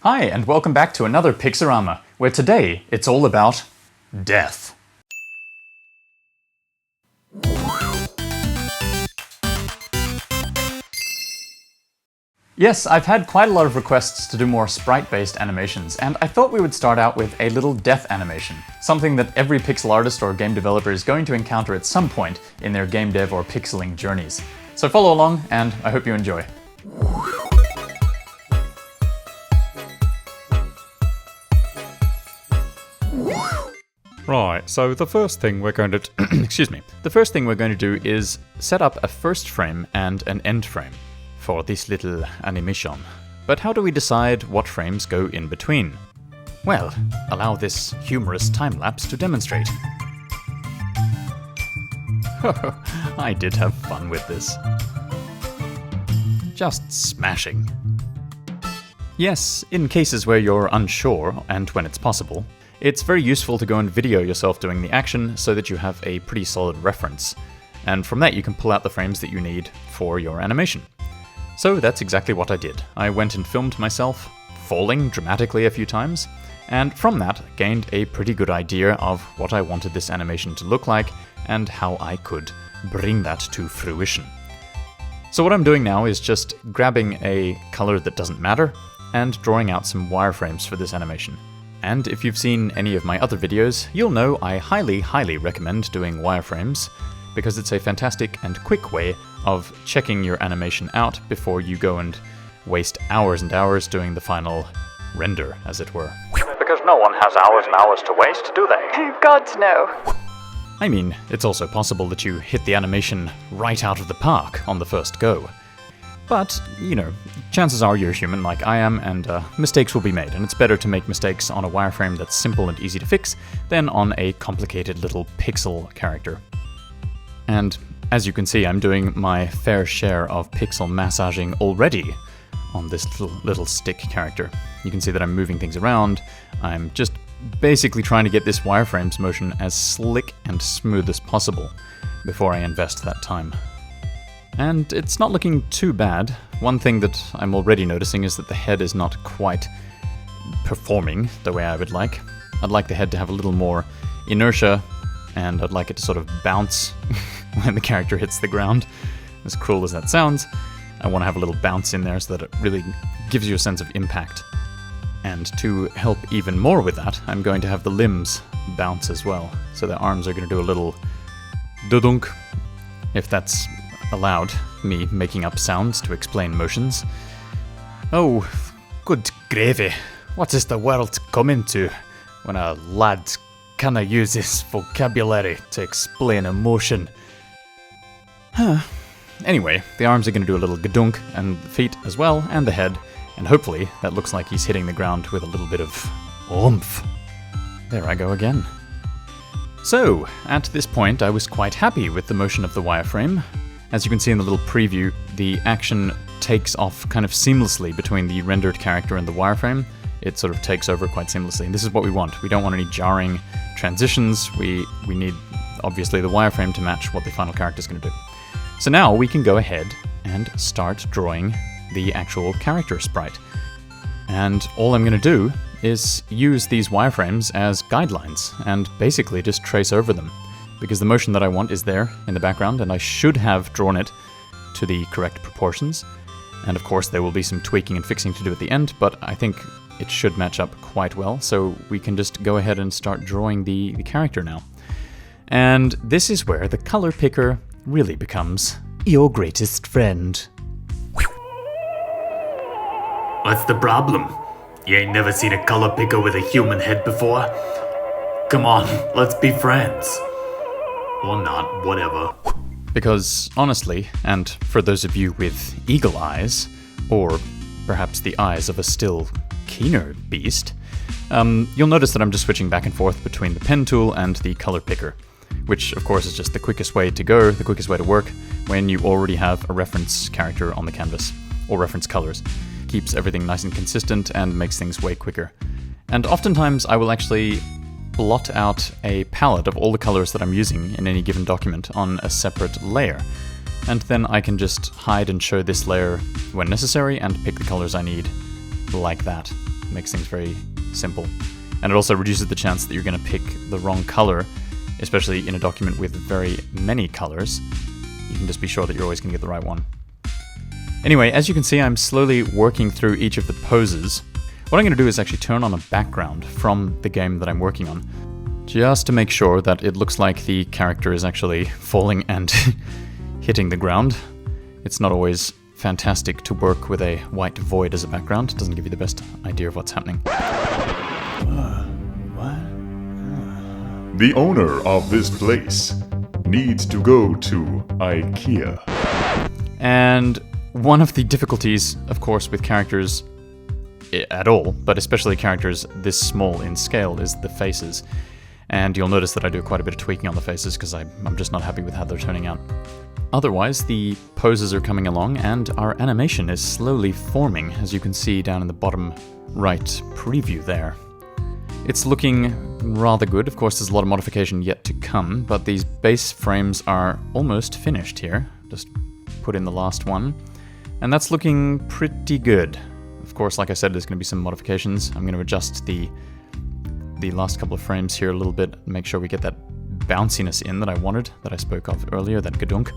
Hi, and welcome back to another Pixorama, where today it's all about death. Yes, I've had quite a lot of requests to do more sprite-based animations, and I thought we would start out with a little death animation, something that every pixel artist or game developer is going to encounter at some point in their game dev or pixeling journeys. So follow along, and I hope you enjoy. Right, so the first thing we're going to the first thing we're going to do is set up a first frame and an end frame for this little animation. But how do we decide what frames go in between? Well, allow this humorous time-lapse to demonstrate. I did have fun with this. Just smashing. Yes, in cases where you're unsure, and when it's possible, it's very useful to go and video yourself doing the action so that you have a pretty solid reference. And from that you can pull out the frames that you need for your animation. So that's exactly what I did. I went and filmed myself falling dramatically a few times, and from that gained a pretty good idea of what I wanted this animation to look like and how I could bring that to fruition. So what I'm doing now is just grabbing a color that doesn't matter and drawing out some wireframes for this animation. And if you've seen any of my other videos, you'll know I highly recommend doing wireframes, because it's a fantastic and quick way of checking your animation out before you go and waste hours and hours doing the final render, as it were. Because no one has hours and hours to waste, do they? God, no. I mean, it's also possible that you hit the animation right out of the park on the first go. But, you know, chances are you're human like I am, and mistakes will be made, and it's better to make mistakes on a wireframe that's simple and easy to fix than on a complicated little pixel character. And as you can see, I'm doing my fair share of pixel massaging already on this little stick character. You can see that I'm moving things around. I'm just basically trying to get this wireframe's motion as slick and smooth as possible before I invest that time. And it's not looking too bad. One thing that I'm already noticing is that the head is not quite performing the way I would like. I'd like the head to have a little more inertia, and I'd like it to sort of bounce when the character hits the ground. As cruel as that sounds, I want to have a little bounce in there so that it really gives you a sense of impact. And to help even more with that, I'm going to have the limbs bounce as well. So the arms are going to do a little dudunk, if that's allowed, me making up sounds to explain motions. Oh, good gravy. What is the world coming to when a lad cannot use his vocabulary to explain emotion? Anyway, the arms are going to do a little gadunk, and the feet as well, and the head, and hopefully that looks like he's hitting the ground with a little bit of oomph. There I go again. So, at this point I was quite happy with the motion of the wireframe. As you can see in the little preview, the action takes off kind of seamlessly between the rendered character and the wireframe. It sort of takes over quite seamlessly, and this is what we want. We don't want any jarring transitions. We need, obviously, the wireframe to match what the final character is going to do. So now we can go ahead and start drawing the actual character sprite. And all I'm going to do is use these wireframes as guidelines and basically just trace over them, because the motion that I want is there in the background, and I should have drawn it to the correct proportions. And of course there will be some tweaking and fixing to do at the end, but I think it should match up quite well, so we can just go ahead and start drawing the character now. And this is where the color picker really becomes your greatest friend. What's the problem? You ain't never seen a color picker with a human head before? Come on, let's be friends. Or not, whatever. Because, honestly, and for those of you with eagle eyes, or perhaps the eyes of a still keener beast, you'll notice that I'm just switching back and forth between the pen tool and the color picker, which of course is just the quickest way to go, the quickest way to work when you already have a reference character on the canvas, or reference colors. Keeps everything nice and consistent and makes things way quicker. And oftentimes I will actually blot out a palette of all the colors that I'm using in any given document on a separate layer. And then I can just hide and show this layer when necessary and pick the colors I need like that. makes things very simple. And it also reduces the chance that you're going to pick the wrong color, especially in a document with very many colors. You can just be sure that you're always going to get the right one. Anyway, as you can see, I'm slowly working through each of the poses. What I'm going to do is actually turn on a background from the game that I'm working on, just to make sure that it looks like the character is actually falling and hitting the ground. It's not always fantastic to work with a white void as a background. It doesn't give you the best idea of what's happening. The owner of this place needs to go to IKEA. And one of the difficulties, of course, with characters at all, but especially characters this small in scale, is the faces. And you'll notice that I do quite a bit of tweaking on the faces because I'm just not happy with how they're turning out. Otherwise, the poses are coming along and our animation is slowly forming, as you can see down in the bottom right preview there. It's looking rather good. Of course, there's a lot of modification yet to come, but these base frames are almost finished here. Just put in the last one. And that's looking pretty good. Of course, like I said, there's going to be some modifications. I'm going to adjust the last couple of frames here a little bit, make sure we get that bounciness in that I wanted, that I spoke of earlier, that gadunk.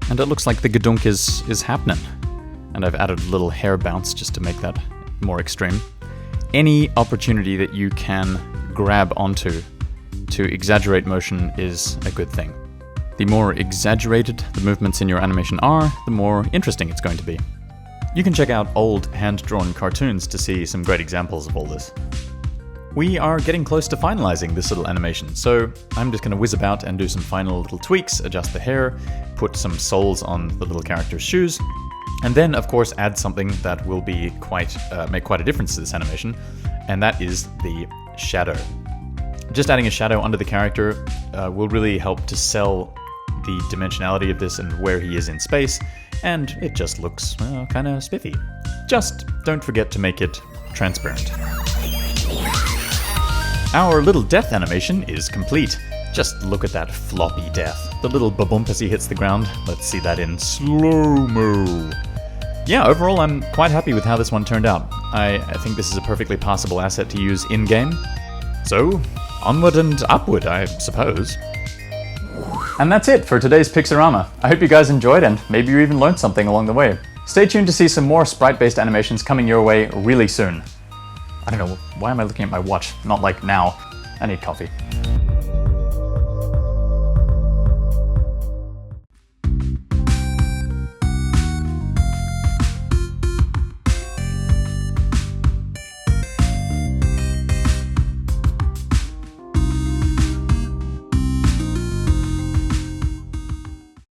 And it looks like the gadunk is happening. And I've added a little hair bounce just to make that more extreme. Any opportunity that you can grab onto to exaggerate motion is a good thing. The more exaggerated the movements in your animation are, the more interesting it's going to be. You can check out old hand-drawn cartoons to see some great examples of all this. We are getting close to finalizing this little animation, so I'm just going to whiz about and do some final little tweaks, adjust the hair, put some soles on the little character's shoes, and then, of course, add something that will be make quite a difference to this animation, and that is the shadow. Just adding a shadow under the character will really help to sell the dimensionality of this and where he is in space, and it just looks kind of spiffy. Just don't forget to make it transparent. Our little death animation is complete. Just look at that floppy death. The little ba-bump as he hits the ground. Let's see that in slow-mo. Yeah, overall I'm quite happy with how this one turned out. I think this is a perfectly passable asset to use in-game. So, onward and upward, I suppose. And that's it for today's Pixorama. I hope you guys enjoyed and maybe you even learned something along the way. Stay tuned to see some more sprite-based animations coming your way really soon. I don't know, why am I looking at my watch? Not like now. I need coffee.